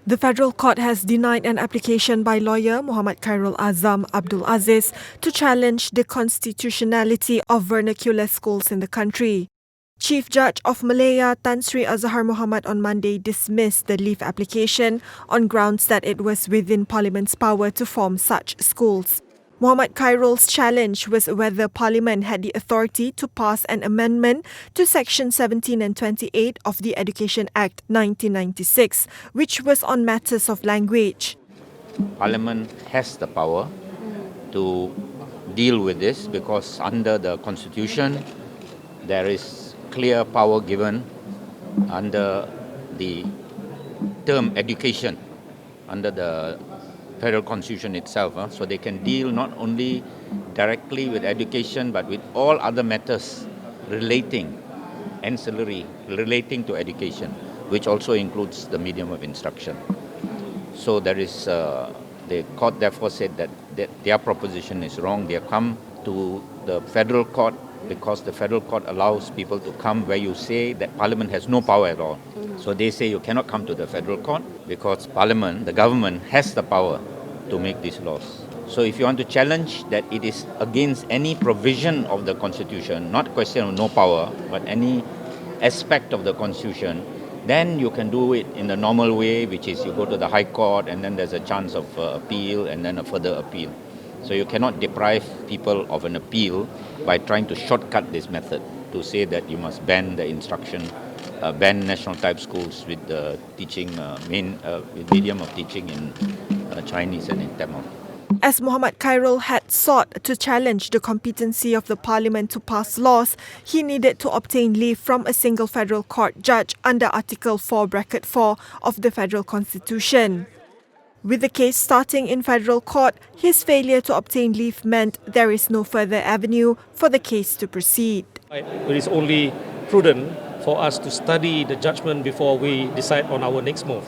The federal court has denied an application by lawyer Mohamed Khairul Azam Abdul Aziz to challenge the constitutionality of vernacular schools in the country. Chief Judge of Malaya Tan Sri Azahar Mohamed on Monday dismissed the leave application on grounds that it was within Parliament's power to form such schools. Mohamed Khairul's challenge was whether Parliament had the authority to pass an amendment to Section 17 and 28 of the Education Act 1996, which was on matters of language. Parliament has the power to deal with this because under the Constitution there is clear power given under the term education, under the Federal Constitution itself, so they can deal not only directly with education but with all other matters ancillary relating to education, which also includes the medium of instruction. So there is, the court therefore said that their proposition is wrong. They have come to the federal court because the federal court allows people to come where you say that Parliament has no power at all. So they say you cannot come to the federal court because Parliament, the government, has the power to make these laws. So if you want to challenge that it is against any provision of the Constitution, not a question of no power, but any aspect of the Constitution, then you can do it in the normal way, which is you go to the High Court and then there's a chance of appeal and then a further appeal. So you cannot deprive people of an appeal by trying to shortcut this method to say that you must ban the instruction, ban national type schools with the teaching, with medium of teaching in Chinese and in Tamil. As Mohamed Khairul had sought to challenge the competency of the Parliament to pass laws, he needed to obtain leave from a single federal court judge under Article 4(4) of the Federal Constitution. With the case starting in federal court, his failure to obtain leave meant there is no further avenue for the case to proceed. It is only prudent for us to study the judgment before we decide on our next move.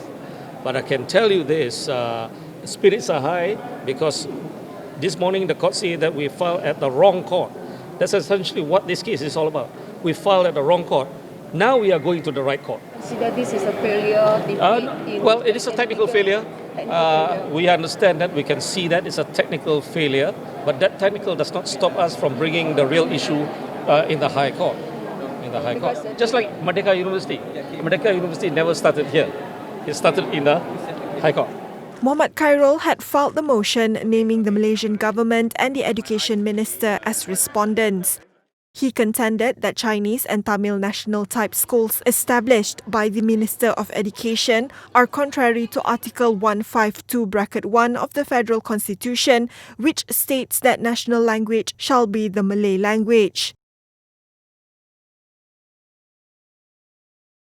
But I can tell you this, spirits are high because this morning the court said that we filed at the wrong court. That's essentially what this case is all about. We filed at the wrong court. Now we are going to the right court. See that this is a failure? Well, it is a technical failure. We understand that, we can see that it's a technical failure, but that technical does not stop us from bringing the real issue in the High Court. Just like Merdeka University. Merdeka University never started here. It started in the High Court. Mohamed Khairul had filed the motion naming the Malaysian government and the Education Minister as respondents. He contended that Chinese and Tamil national type schools established by the Minister of Education are contrary to Article 152(1) of the Federal Constitution, which states that national language shall be the Malay language.